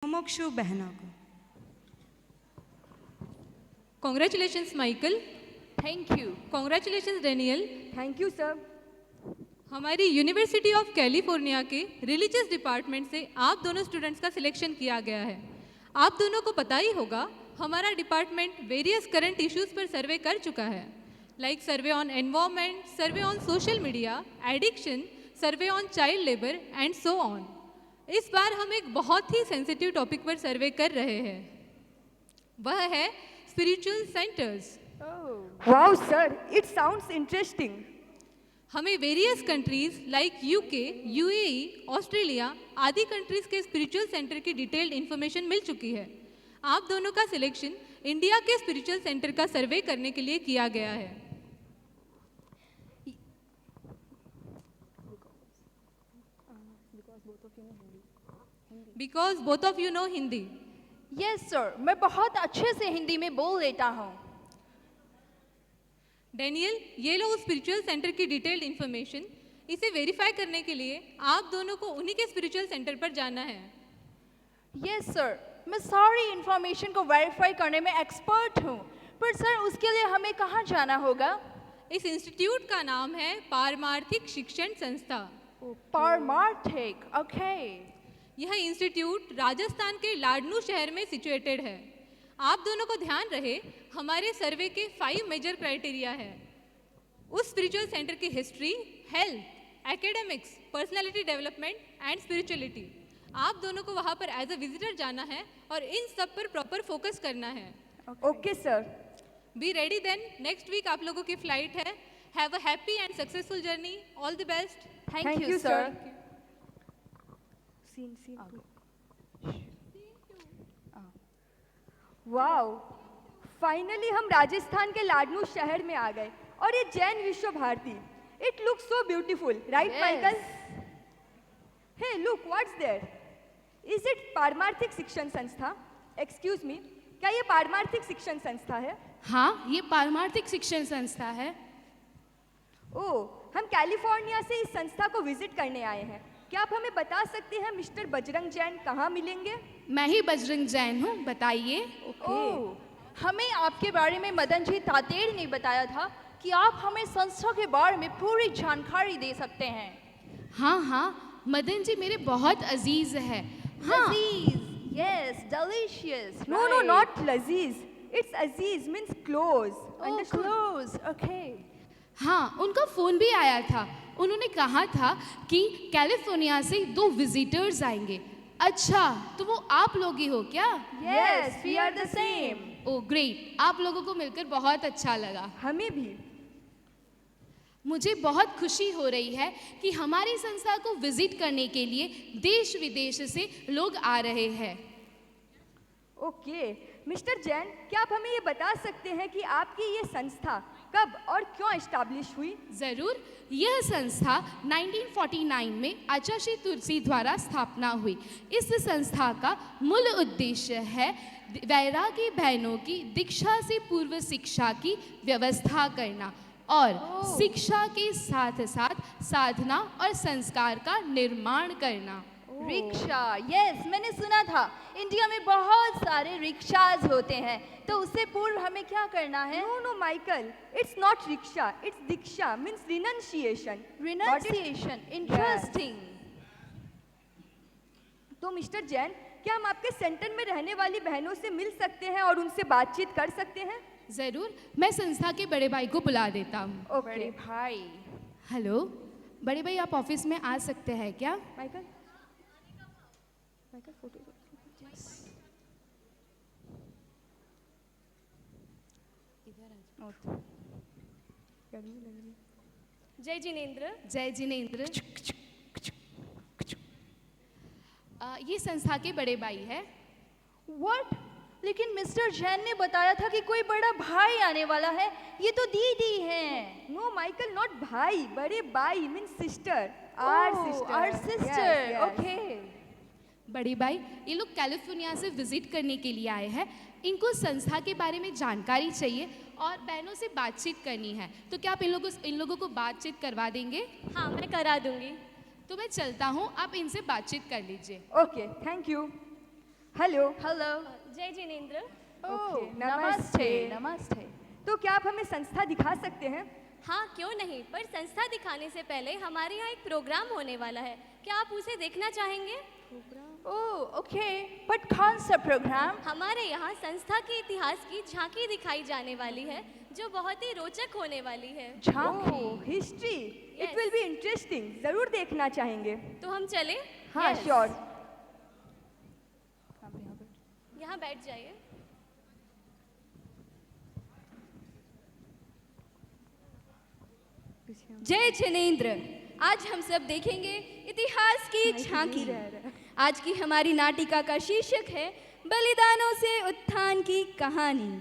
मुमुक्षु बहनों को। Congratulations, Michael. Thank you. Congratulations, Daniel. Thank you sir. हमारी यूनिवर्सिटी ऑफ कैलिफोर्निया के रिलीजियस डिपार्टमेंट से आप दोनों स्टूडेंट्स का सिलेक्शन किया गया है। आप दोनों को पता ही होगा हमारा डिपार्टमेंट वेरियस करंट इश्यूज पर सर्वे कर चुका है, like survey on environment, survey on social media, addiction, survey on child labour and so on. इस बार हम एक बहुत ही सेंसिटिव टॉपिक पर सर्वे कर रहे हैं, वह है spiritual centres. Wow sir, it sounds interesting. हमें various countries like UK, UAE, Australia आदि कंट्रीज के स्पिरिचुअल सेंटर की डिटेल्ड इन्फॉर्मेशन मिल चुकी है। आप दोनों का सिलेक्शन इंडिया के स्पिरिचुअल सेंटर का सर्वे करने के लिए किया गया है। Because both of you know Hindi. Yes sir, मैं बहुत अच्छे से हिंदी में बोल लेता हूँ। डैनियल, ये लो उस स्पिरिचुअल सेंटर की डिटेल्ड इन्फॉर्मेशन। इसे वेरीफाई करने के लिए आप दोनों को उन्हीं के स्पिरिचुअल सेंटर पर जाना है। यस सर, मैं सारी इंफॉर्मेशन को वेरीफाई करने में एक्सपर्ट हूँ, पर सर उसके लिए हमें कहाँ जाना होगा? इस इंस्टीट्यूट का नाम है पारमार्थिक शिक्षण संस्था। पारमार्थिक, ओके। यह इंस्टीट्यूट राजस्थान के लाडनू शहर में सिचुएटेड है। आप दोनों को ध्यान रहे, हमारे सर्वे के 5 मेजर क्राइटेरिया है। उस स्पिरिचुअल सेंटर की history, health, academics, personality development and spirituality. आप दोनों को वहाँ पर एज अ विजिटर जाना है और इन सब पर प्रॉपर फोकस करना है। Okay sir. Be ready then, next week आप लोगों की फ्लाइट है। Have a happy and successful journey. All the best. Thank you sir. Wow, finally हम राजस्थान के लाडनू शहर में आ गए और ये Jain Vishva Bharati. It looks so beautiful, right Michael? Hey look, what's there? Is it पारमार्थिक शिक्षण संस्था? एक्सक्यूज मी, क्या ये पारमार्थिक शिक्षण संस्था है? हाँ, ये पारमार्थिक शिक्षण संस्था है। ओह, हम कैलिफोर्निया से इस संस्था को विजिट करने आए हैं। क्या आप हमें बता सकते हैं मिस्टर बजरंग जैन कहाँ मिलेंगे? मैं ही बजरंग जैन हूँ, बताइए। ओह, हमें आपके बारे में मदन जी तातेड़ ने बताया था कि आप हमें संस्था के बारे में पूरी जानकारी दे सकते हैं। हाँ हाँ, मदन जी मेरे बहुत अजीज है। हाँ, yes, delicious. No no, not लजीज, इट्स अजीज मीन्स क्लोज। Close, okay. हाँ, उनका फ़ोन भी आया था। उन्होंने कहा था कि कैलिफोर्निया से 2 विजिटर्स आएंगे। अच्छा, तो वो आप लोग ही हो क्या? Yes, we are the same. Oh great, आप लोगों को मिलकर बहुत अच्छा लगा। हमें भी। मुझे बहुत खुशी हो रही है कि हमारी संस्था को विजिट करने के लिए देश विदेश से लोग आ रहे हैं। ओके, मिस्टर जैन, क्या आप हमें ये बता सकते हैं कि आपकी ये संस्था कब और क्यों एस्टैब्लिश हुई? ज़रूर, यह संस्था 1949 में आचार्य तुलसी द्वारा स्थापना हुई। इस संस्था का मूल उद्देश्य है वैरागी बहनों की दीक्षा से पूर्व शिक्षा की व्यवस्था करना और शिक्षा के साथ साथ साधना और संस्कार का निर्माण करना। रिक्शा, यस, मैंने सुना था इंडिया में बहुत सारे रिक्शाज होते हैं, तो उससे पूर्व हमें क्या करना है? No no Michael, it's not rickshaw, it's diksha means renunciation. Renunciation, interesting. तो मिस्टर जैन, क्या हम आपके सेंटर में रहने वाली बहनों से मिल सकते हैं और उनसे बातचीत कर सकते हैं? ज़रूर, मैं संस्था के बड़े भाई को बुला देता हूँ। ओके। बड़े भाई। हेलो, बड़े भाई आप ऑफिस में आ सकते हैं क्या? Michael, Michael photo. जय जिनेंद्र। जय जिनेंद्र। ये संस्था के बड़े भाई है। व्हाट? लेकिन मिस्टर जैन ने बताया था कि कोई बड़ा भाई आने वाला है। ये तो दीदी हैं। नो माइकल, नॉट भाई, बड़े बाई means sister. Our sister, okay. बड़े भाई, ये लोग कैलिफोर्निया से विजिट करने के लिए आए हैं। इनको संस्था के बारे में जानकारी चाहिए और बहनों से बातचीत करनी है, तो क्या आप इन लोगों को बातचीत करवा देंगे? हाँ, मैं करा दूंगी। तो मैं चलता हूँ, आप इनसे बातचीत कर लीजिए। Okay, thank you. Hello. Hello. जय जिनेंद्र। ओके, नमस्ते। नमस्ते। तो क्या आप हमें संस्था दिखा सकते हैं? हाँ क्यों नहीं, पर संस्था दिखाने से पहले हमारे यहाँ एक प्रोग्राम होने वाला है, क्या आप उसे देखना चाहेंगे? ओह ओके, बट कौन सा प्रोग्राम? हमारे यहाँ संस्था के इतिहास की झांकी दिखाई जाने वाली है जो बहुत ही रोचक होने वाली है। झांकी। History, it Yes. Will be interesting, जरूर देखना चाहेंगे। तो हम चले? हाँ Yes. श्योर। यहाँ बैठ जाइए। जय जिनेंद्र। आज हम सब देखेंगे इतिहास की झांकी। आज की हमारी नाटिका का शीर्षक है बलिदानों से उत्थान की कहानी।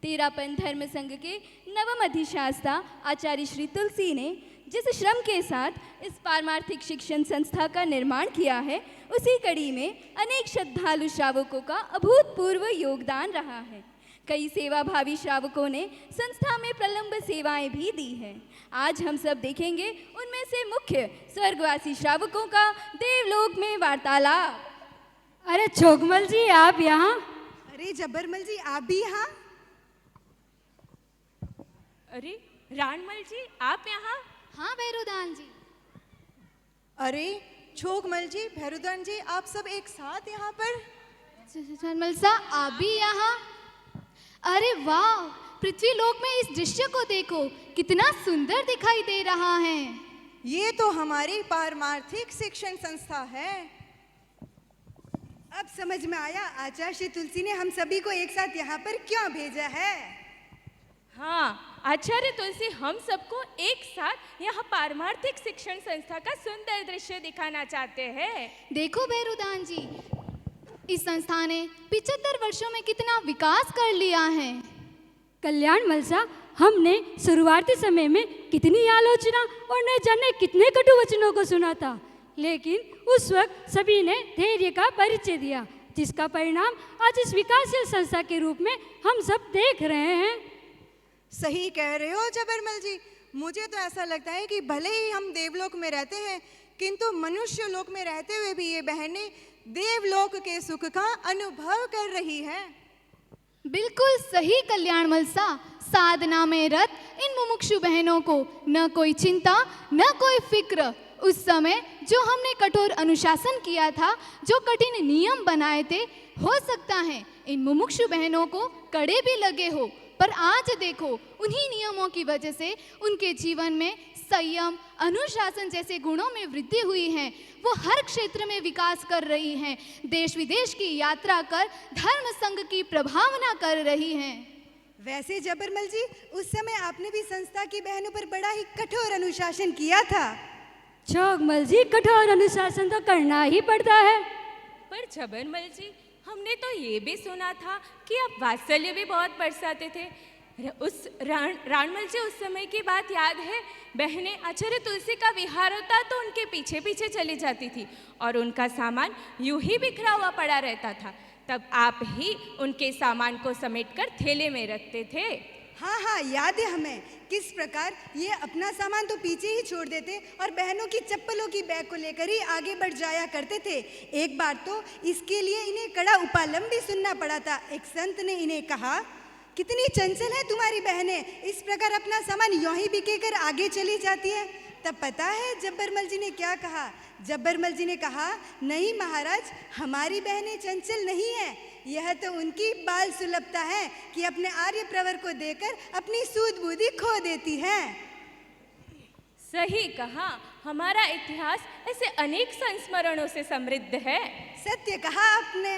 तेरापन धर्म संघ के नवम अधिशास्ता आचार्य श्री तुलसी ने जिस श्रम के साथ इस पारमार्थिक शिक्षण संस्था का निर्माण किया है, उसी कड़ी में अनेक श्रद्धालु श्रावकों का अभूतपूर्व योगदान रहा है। कई सेवाभावी श्रावकों ने संस्था में प्रलंब सेवाएं भी दी हैं। आज हम सब देखेंगे उनमें से मुख्य स्वर्गवासी श्रावकों का देवलोक में वार्तालाप। अरे छोगमल जी, आप यहाँ? अरे जब्बरमल जी, आप भी यहाँ? अरे राणमल जी, आप यहाँ? हाँ भैरुदान जी। अरे छोगमल जी, भैरुदान जी, आप सब एक साथ यहाँ पर? मलसा, आप भी यहाँ? अरे वाह, पृथ्वीलोक में इस दृश्य को देखो, कितना सुंदर दिखाई दे रहा है। ये तो हमारी पारमार्थिक शिक्षण संस्था है। अब समझ में आया आचार्य श्री तुलसी ने हम सभी को एक साथ यहाँ पर क्यों भेजा है। हाँ, आचार्य तुलसी हम सबको एक साथ यहाँ पारमार्थिक शिक्षण संस्था का सुंदर दृश्य दिखाना चाहते हैं। देखो भैरुदान जी, इस संस्था ने 75 वर्षों में कितना विकास कर लिया है। कल्याण मलसा, हमने शुरुआती समय में कितनी आलोचना और न जाने कितने कटु वचनों को सुना था, लेकिन उस वक्त सभी ने धैर्य का परिचय दिया, जिसका परिणाम आज इस विकासशील संस्था के रूप में हम सब देख रहे हैं। सही कह रहे हो जब्बरमल जी। मुझे तो ऐसा लगता है कि भले ही हम देवलोक में रहते हैं, किंतु मनुष्य लोक में रहते हुए भी ये बहनें देवलोक के सुख का अनुभव कर रही हैं। बिल्कुल सही कल्याण मलसा। साधना में रत इन मुमुक्षु बहनों को न कोई चिंता न कोई फिक्र। उस समय जो हमने कठोर अनुशासन किया था, जो कठिन नियम बनाए थे, हो सकता है इन मुमुक्षु बहनों को कड़े भी लगे हो, पर आज देखो उन्हीं नियमों की वजह से उनके जीवन में संयम, अनुशासन जैसे गुणों में वृद्धि हुई है। वो हर क्षेत्र में विकास कर रही हैं, देश विदेश की यात्रा कर धर्म संघ की प्रभावना कर रही हैं। वैसे जब्बरमल जी, उस समय आपने भी संस्था की बहनों पर बड़ा ही कठोर अनुशासन किया था। छोगमल जी, कठोर अनुशासन तो करना ही पड़ता है। पर जबरमल जी, हमने तो ये भी सुना था कि आप वात्सल्य भी बहुत बरसाते थे। उस राणमल जी, उस समय की बात याद है? बहनें आचार्य तुलसी का विहार होता तो उनके पीछे पीछे चली जाती थी और उनका सामान यूं ही बिखरा हुआ पड़ा रहता था। तब आप ही उनके सामान को समेटकर थैले में रखते थे। हाँ हाँ, याद है हमें किस प्रकार ये अपना सामान तो पीछे ही छोड़ देते और बहनों की चप्पलों की बैग को लेकर ही आगे बढ़ जाया करते थे। एक बार तो इसके लिए इन्हें कड़ा उपालम भी सुनना पड़ा था। एक संत ने इन्हें कहा, कितनी चंचल है तुम्हारी बहनें, इस प्रकार अपना सामान यूं ही बिके कर आगे चली जाती है। तब पता है जब्बरमल जी ने क्या कहा? जब्बरमल जी ने कहा, नहीं महाराज, हमारी बहनें चंचल नहीं है, यह तो उनकी बाल सुलभता है कि अपने आर्य प्रवर को देकर अपनी सूझ बुद्धि खो देती हैं। सही कहा, हमारा इतिहास ऐसे अनेक संस्मरणों से समृद्ध है। सत्य कहा आपने।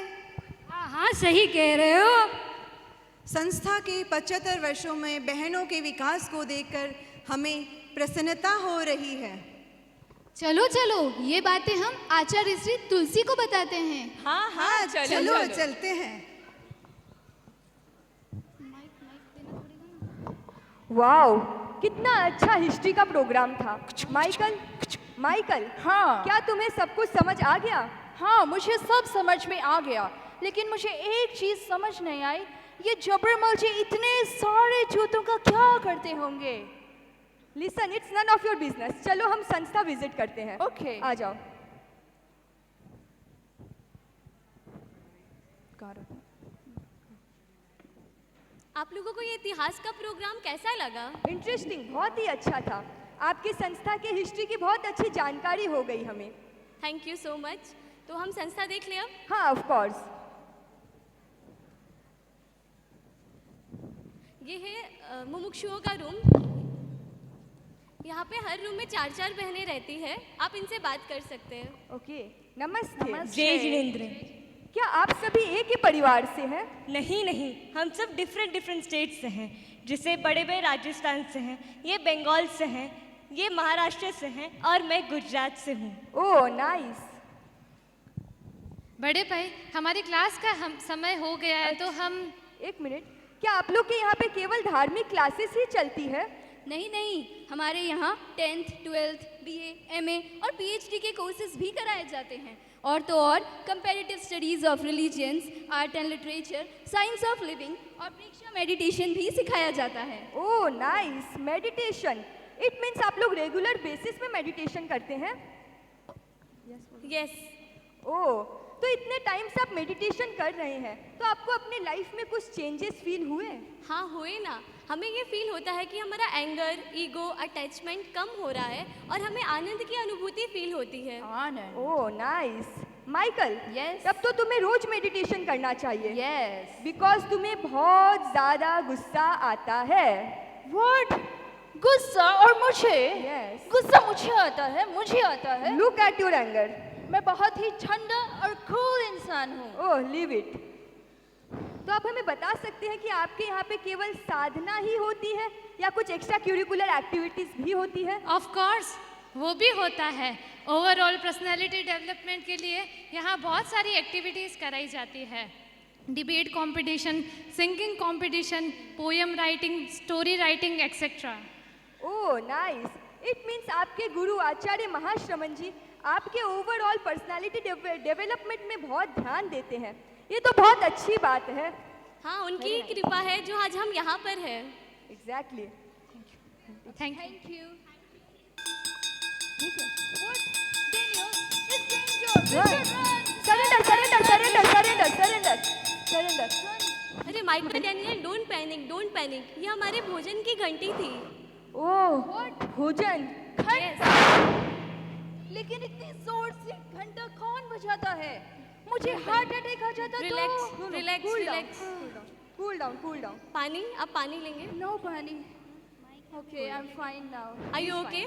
हाँ हाँ, सही कह रहे हो। संस्था के 75 वर्षों में बहनों के विकास को देखकर हमें प्रसन्नता हो रही है। चलो चलो, ये बातें हम आचार्य श्री तुलसी को बताते हैं। हाँ हाँ, चलो चलो चलते हैं। वाओ, कितना अच्छा हिस्ट्री का प्रोग्राम था। माइकल, हाँ। क्या तुम्हें सब कुछ समझ आ गया? हाँ, मुझे सब समझ में आ गया, लेकिन मुझे एक चीज समझ नहीं आई, ये जबरमल जी इतने सारे जूतों का क्या करते होंगे? Listen, it's none of your business. चलो हम संस्था विजिट करते हैं। ओके। आ जाओ। आप लोगों को ये इतिहास का प्रोग्राम कैसा लगा? इंटरेस्टिंग, बहुत ही अच्छा था। आपकी संस्था के हिस्ट्री की बहुत अच्छी जानकारी हो गई हमें। Thank you so much. तो हम संस्था देख लें अब? हाँ, ऑफ कोर्स। ये है मुमुक्षुओं का रूम। यहाँ पे हर रूम में 4-4 बहनें रहती है। आप इनसे बात कर सकते हैं। ओके, नमस्ते। जय जिनेंद्र। क्या आप सभी एक ही परिवार से हैं? नहीं नहीं, हम सब डिफरेंट स्टेट से हैं। जैसे बड़े भाई राजस्थान से हैं, ये बंगाल से हैं, ये महाराष्ट्र से हैं और मैं गुजरात से हूँ। Oh nice. बड़े भाई, हमारी क्लास का समय हो गया है, तो हम एक मिनट, क्या आप लोग के यहाँ पे केवल धार्मिक क्लासेस ही चलती है? नहीं नहीं, हमारे यहाँ 10th, 12th, BA, MA और PhD के कोर्सेज भी कराए जाते हैं। और तो और comparative studies of religions, art and literature, science of living और प्रेक्षा मेडिटेशन भी सिखाया जाता है। Oh nice, meditation. It means आप लोग रेगुलर बेसिस पे मेडिटेशन करते हैं? यस। ओह, तो इतने टाइम से आप मेडिटेशन कर रहे हैं, तो आपको अपनी लाइफ में कुछ चेंजेस फील हुए? हाँ हुए ना। हमें ये फील होता है कि हमारा एंगर, ईगो, अटैचमेंट कम हो रहा है और हमें आनंद की अनुभूति फील होती है। आनंद। Oh nice. Michael, Yes. तब तो तुम्हें रोज मेडिटेशन करना चाहिए। यस। बिकॉज तुम्हें बहुत ज्यादा गुस्सा आता है। व्हाट? गुस्सा? और मुझे? Yes. गुस्सा मुझे आता है? मुझे आता है? Look at your anger. मैं बहुत ही ठंडा और कूल इंसान हूँ। ओह, लीव इट। तो आप हमें बता सकते हैं कि आपके यहाँ पे केवल साधना ही होती है या कुछ एक्स्ट्रा करिकुलर एक्टिविटीज भी होती है? ऑफ कोर्स वो भी होता है। ओवरऑल पर्सनालिटी डेवलपमेंट के लिए यहाँ बहुत सारी एक्टिविटीज़ कराई जाती है। Debate competition, singing competition, poem writing, story writing etcetera. Oh nice. It means आपके गुरु आचार्य महाश्रमण जी आपके ओवरऑल पर्सनालिटी डेवलपमेंट में बहुत ध्यान देते हैं। ये तो बहुत अच्छी बात है। हाँ, उनकी कृपा है जो आज हम यहाँ पर हैं। एग्जैक्टली। Thank you. ठीक है। Daniel, surrender. अरे माइकल, डैनियल, डोंट पैनिक। ये हमारे भोजन की घंटी थी। ओह, भोजन। लेकिन इतनी जोर से घंटा कौन बजाता है? मुझे हार्ट अटैक आ जाता तो। रिलैक्स। Cool down. पानी? आप पानी लेंगे? No pani. Okay, I am fine now. Are you okay?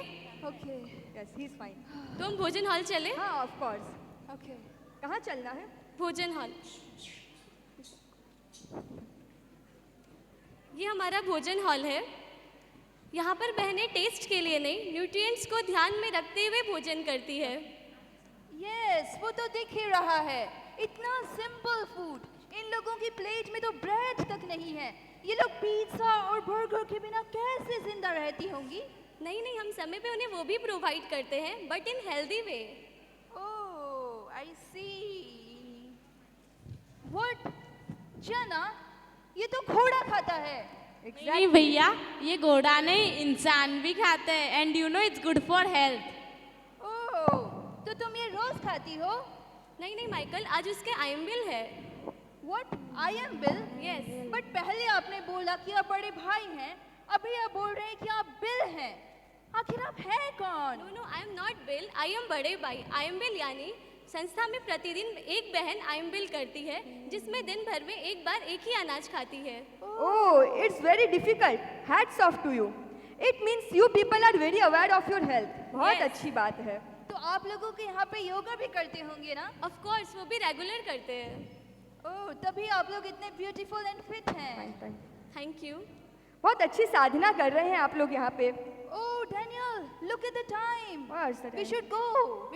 Okay. Yes, he is fine. तो हम भोजन हॉल चले? हाँ, ऑफ कोर्स। ओके। कहाँ चलना है? भोजन हॉल। ये हमारा भोजन हॉल है। यहाँ पर बहनें टेस्ट के लिए नहीं, न्यूट्रिएंट्स को ध्यान में रखते हुए भोजन करती है। यस, वो तो दिख ही रहा है। इतना सिंपल फूड। इन लोगों की प्लेट में तो ब्रेड तक नहीं है। ये लोग पिज्जा और बर्गर के बिना कैसे जिंदा रहती होंगी? नहीं, हम समय पे उन्हें वो भी प्रोवाइड करते हैं, but in healthy way. Oh, I see. What? Chana? ये तो घोड़ा खाता है। नहीं भैया, ये घोड़ा नहीं, इंसान भी खाते हैं। And you know it's good for health. Oh, तो तुम ये रोज खाती हो? नहीं माइकल, आज उसके आयम्बिल है। What? I am bill? Yes. But पहले आपने बोला कि आप बड़े भाई हैं, अभी आप बोल रहे हैं कि आप बिल हैं। आखिर आप हैं कौन? No, I am not Bill, I am बड़े भाई। आई एम बिल यानी संस्था में प्रतिदिन एक बहन आई एम बिल करती है, जिसमें दिन भर में एक बार एक ही अनाज खाती है। Oh, it's very difficult. Hats off to you. It means you people are very aware of your health. बहुत Yes. अच्छी बात है। तो आप लोगों के यहाँ पे योगा भी करते होंगे ना? ऑफ कोर्स, वो भी रेगुलर करते हैं। ओह, तभी आप लोग इतने ब्यूटीफुल एंड फिट हैं। Thank you. बहुत अच्छी साधना कर रहे हैं आप लोग यहाँ पे। Oh Daniel, look at the time. What's the we time?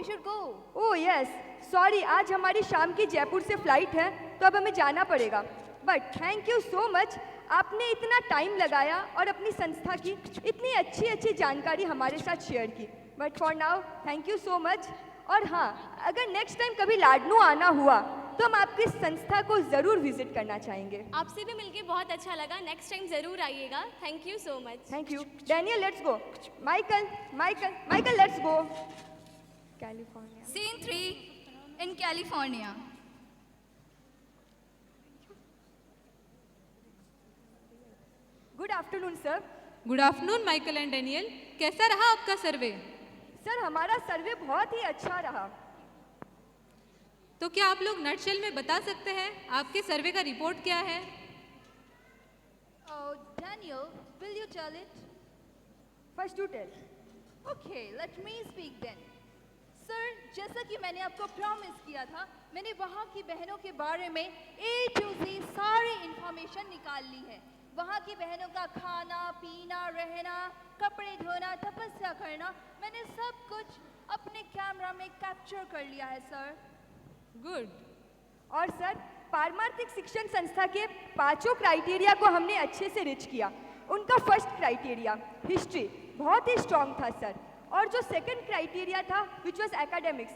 Should go. Oh yes, sorry, आज हमारी शाम की जयपुर से फ्लाइट है, तो अब हमें जाना पड़ेगा। But thank you so much, आपने इतना टाइम लगाया और अपनी संस्था की इतनी अच्छी जानकारी हमारे साथ शेयर की। But for now thank you so much. और हाँ, अगर नेक्स्ट टाइम कभी लाडनू आना हुआ तो हम आपकी संस्था को ज़रूर विजिट करना चाहेंगे। आपसे भी मिलके बहुत अच्छा लगा। नेक्स्ट टाइम ज़रूर आइएगा। Thank you so much. Thank you. Daniel, let's go. Michael, let's go. California. Scene 3 in California. Afternoon sir. Good afternoon Michael and Daniel, कैसा रहा आपका सर्वे? सर हमारा सर्वे बहुत ही अच्छा रहा। तो क्या आप लोग नटशेल में बता सकते हैं आपके सर्वे का रिपोर्ट क्या है? Oh, Daniel, will you tell it? First to tell. Okay, let me speak then. Sir, जैसा कि मैंने आपको प्रॉमिस किया था, मैंने वहाँ की बहनों के बारे में A to Z सारी इंफॉर्मेशन निकाल ली है। वहाँ की बहनों का खाना, पीना, रहना, कपड़े धोना, तपस्या करना, मैंने सब कुछ अपने कैमरा में कैप्चर कर लिया है सर। गुड। और सर पारमार्थिक शिक्षण संस्था के 5 क्राइटेरिया को हमने अच्छे से रिच किया। उनका फर्स्ट क्राइटेरिया हिस्ट्री बहुत ही स्ट्रांग था सर, और जो सेकंड क्राइटेरिया था विच वाज एकेडमिक्स,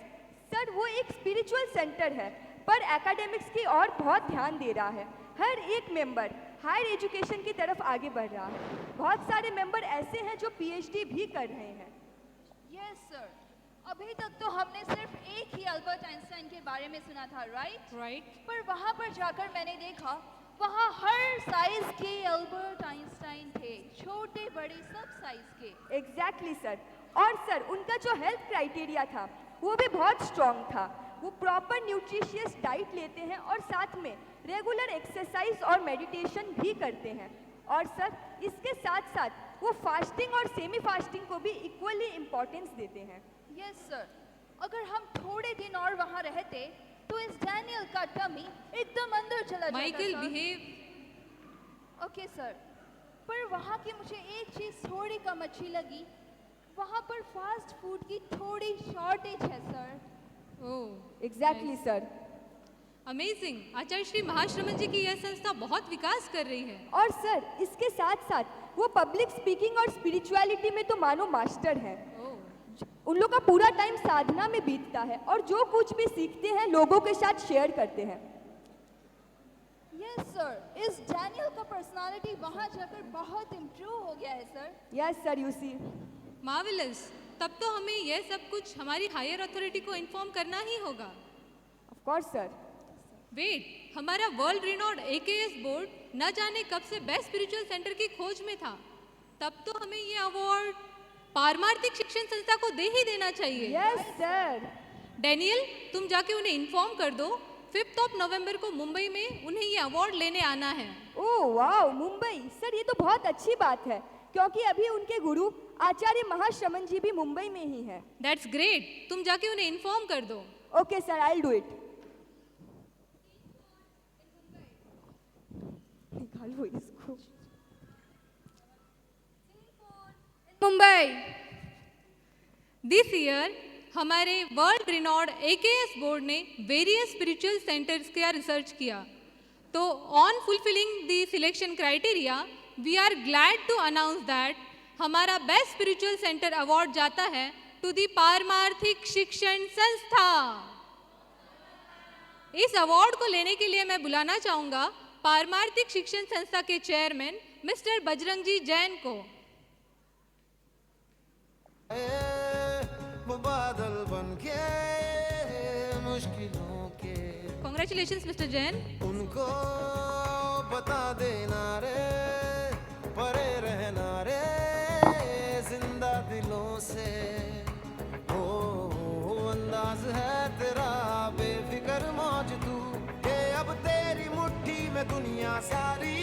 सर वो एक स्पिरिचुअल सेंटर है पर एकेडमिक्स की ओर बहुत ध्यान दे रहा है। हर एक मेंबर हायर एजुकेशन की तरफ आगे बढ़ रहा है। बहुत सारे मेंबर ऐसे हैं जो पीएचडी भी कर रहे हैं। यस सर, अभी तक तो हमने सिर्फ एक ही अल्बर्ट आइंस्टाइन के बारे में सुना था, राइट? पर वहाँ पर जाकर मैंने देखा वहाँ हर साइज के अल्बर्ट आइंस्टाइन थे, छोटे बड़े सब साइज के। Exactly sir. और सर उनका जो हेल्थ क्राइटेरिया था वो भी बहुत स्ट्रांग था। वो प्रॉपर न्यूट्रिशियस डाइट लेते हैं और साथ में रेगुलर एक्सरसाइज और मेडिटेशन भी करते हैं। और सर इसके साथ साथ वो फास्टिंग और सेमी फास्टिंग को भी इक्वली इम्पोर्टेंस देते हैं। यस सर, अगर हम थोड़े दिन और वहाँ रहते तो इस डैनियल का टमी एकदम अंदर चला जाता। Michael sir. Behave. Okay sir, पर वहाँ की मुझे एक चीज़ थोड़ी कम अच्छी लगी, वहाँ पर फास्ट फूड की थोड़ी शॉर्टेज है सर। ओह एग्जैक्टली सर। अमेजिंग। आचार्य श्री महाश्रमण जी की यह संस्था बहुत विकास कर रही है। और सर इसके साथ साथ वो पब्लिक स्पीकिंग और स्पिरिचुअलिटी में तो मानो मास्टर है। उन लोग का पूरा टाइम साधना में बीतता है और जो कुछ भी सीखते हैं लोगों के साथ शेयर करते हैं। यस सर, इस डैनियल का पर्सनालिटी वहाँ जाकर बहुत इम्प्रूव हो गया है sir. Yes sir, you see. Marvellous. तब तो हमें यह सब कुछ हमारी हायर अथॉरिटी को इन्फॉर्म करना ही होगा। Of course sir. वेट, हमारा वर्ल्ड रिनोड AKS बोर्ड न जाने कब से बेस्ट स्पिरिचुअल सेंटर की खोज में था। तब तो हमें ये अवार्ड पारमार्थिक शिक्षण संस्था को दे ही देना चाहिए। Yes sir. डेनियल, तुम जाके उन्हें इन्फॉर्म कर दो 5 नवंबर को मुंबई में उन्हें ये अवार्ड लेने आना है। Oh wow, Mumbai. सर ये तो बहुत अच्छी बात है क्योंकि अभी उनके गुरु आचार्य महाश्रमण जी भी मुंबई में ही है। दैट्स ग्रेट, तुम जाके उन्हें इन्फॉर्म कर दो। Okay sir, I will do it. निकालो इसको। मुंबई। दिस ईयर हमारे वर्ल्ड रिनोड AKS बोर्ड ने वेरियस स्पिरिचुअल सेंटर्स का रिसर्च किया। तो on fulfilling the selection criteria we are glad to announce that हमारा बेस्ट स्पिरिचुअल सेंटर अवार्ड जाता है टू द पारमार्थिक शिक्षण संस्था। इस अवार्ड को लेने के लिए मैं बुलाना चाहूंगा पारमार्थिक शिक्षण संस्था के चेयरमैन मिस्टर बजरंग जी जैन को। बादल बनके मुश्किलों के। Congratulations mister Jain. उनको बता देना रे, परे रहना रे जिंदा दिलों से। ओ अंदाज है तेरा बेफिक्र मौज तू, के अब तेरी मुट्ठी में दुनिया सारी